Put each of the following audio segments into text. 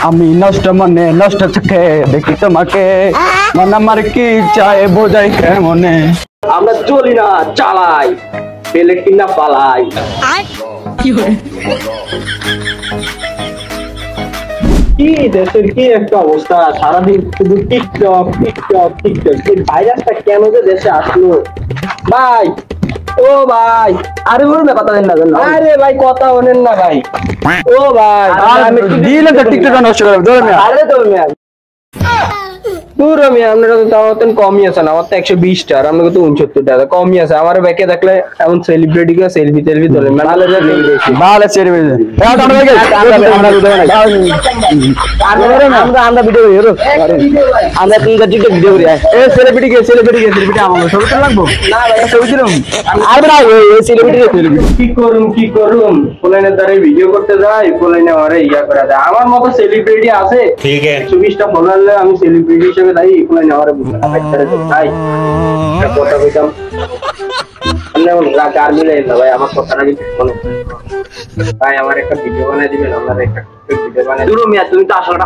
আমি নষ্ট মনে নষ্ট চোখে দেখি তোমাকে মন আমার কি চায় বোঝাই কেমনে। আমরা চলি না চালাই পেলে কিনা পালাই। কি দেশের কি একটা অবস্থা, সারাদিন শুধু টিকটক টিকটক টিকটক। এই ভাইরাসটা কেন যে দেশে আসলো ভাই? ও ভাই আরে বলুন না কথা দেন না। আরে ভাই কথা বলেন না ভাই। ও ভাই আমি দিলে তো টিকটক নষ্ট করে ধরে না। আরে তো মিয়া দূর মিয়া, আপনারা তো তাও কমই আছে না, আমার তো 120 টাকা, আপনাকে তো 69 টাকা কমই আছে। আমার ব্যাকে দেখলে এমন সেলিব্রিটি কে সেলফি টেলফি তোলে মেডালে ভালো ছেড়ে বেজে আমরা ভিডিও করি আমরা টিকটক ভিডিও করি। এ সেলিব্রিটি কে সেলিব্রিটি আমাকে ছবি তো লাগবো না ভাই, ছবি দিলাম আর না এই সেলিব্রিটি কি করুম ফোলাইনের দ্বারা ভিডিও করতে যাই, ফোলাইনে আমারে ইয়া করে দেয়। আমার মতো সেলিব্রিটি আছে ঠিক আছে 120 টা ফলোয়ার, আমি সেলিব্রিটি হিসেবে তাই ফোলাইনে আমারে বুঝা ভাই একটা কথা কইতাম ভাই আমার কথাটা কিন্তু মনে ভাই আমার একটা ভিডিও বানাই দিবেন, আপনারা একটা ভিডিও বানাই দূর মিয়া। তুমি তো আসলটা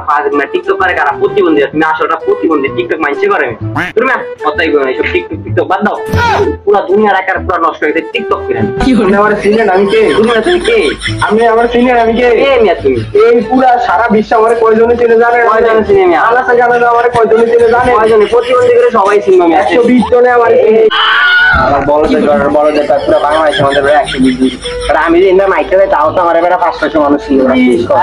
টিকটক করে কারা প্রতিবন্ধী, তুমি আসলটা প্রতিবন্ধী, টিকটক মাইনছে করে আমি দূর মিয়া কথাই কই না, সব টিকটক বাদ দাও। পুরো দুনিয়ার একার পুরো নষ্ট হয়ে গেছে টিকটক করে। আপনি আমার সিনিয়র আমি কে? তুমি তুমি কে? আমি আমার সিনিয়র আমি কে? কে মিয়া তুমি? এই পুরো সারা বিশ্ব আমারে কয়জনে চিনে জানে? কয়জনে চিনে মিয়া? আল্লাহ জানে না আমারে কয়জনে চিনে জানে? কয়জনে? প্রতিবন্ধী করে সবাই চিনবে মিয়া। 120 জনে আমার আমার বড়দের পুরো বাংলাদেশে আমাদের 120 আর আমি যে ইন্ডিয়া মাইকে দেয় তাও তো আমার এবারে 500 মানুষ ছিল।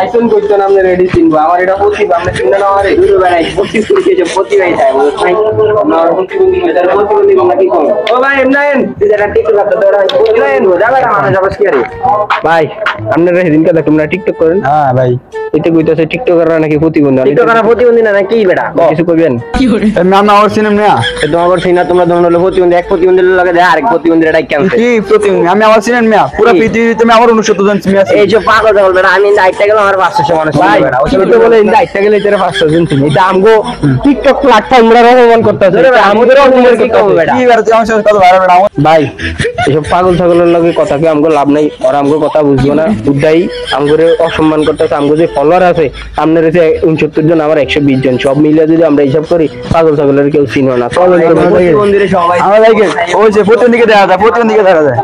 আইসন করছেন আপনি রেডি চিনবো আমার এটা প্রতিভা, আপনি চিনবেন না আমার দূরে বেড়াই 25 কোটি যে প্রতিভাই চাই আমার প্রতিবন্ধী আমরা কি করব? ও ভাই এমনাইন যেটা টিকটক করতে তোরা প্রতিভাই নো জায়গাটা মানুষ যাবে কি আরে ভাই আপনারা সেদিনকে দেখো তোমরা টিকটক করেন। হ্যাঁ ভাই এটা কইতাছে টিকটকাররা নাকি প্রতিবন্ধী, টিকটকাররা প্রতিবন্ধী না নাকি বেটা কিছু কইবেন কি করে? আমি আমার সিনেমা না তো আমার সিনেমা তোমরা তোমরা হলো প্রতিবন্ধী, এক প্রতিবন্ধীর লাগে দেয় আরেক প্রতিবন্ধীর ডাই কেন কি প্রতিবন্ধী? আমি আমার সিনেমা মিয়া পুরো পৃথিবীতে আমি আমার 69 জন মিয়া এই যে পাগল বলবে না। আমি দাইটা গেল আমার 500 মানুষ ভাই ওই তো বলে দাইটা গেলে এর 500 জন তুমি এটা আমগো টিকটক প্ল্যাটফর্মরা রহমান করতেছে আমাদের অপমান কি করবে বেটা? কি করতে আমার সাথে কথা ভালো না ভাই, এসব পাগল ছাগলের লগে কথা কি আমগো লাভ নাই, আর আমগো কথা বুঝবো না উদ্দাই আমগরে অসম্মান করতেছে। আমগো যে ফলোয়ার আছে আপনার যে 69 জন আমার 120 জন সব মিলে যদি আমরা হিসাব করি পাগল ছাগলের কেউ চিনো না। প্রতিবন্ধীরা সবাই আমরা ওই যে প্রতিবন্ধীকে দেখা যায়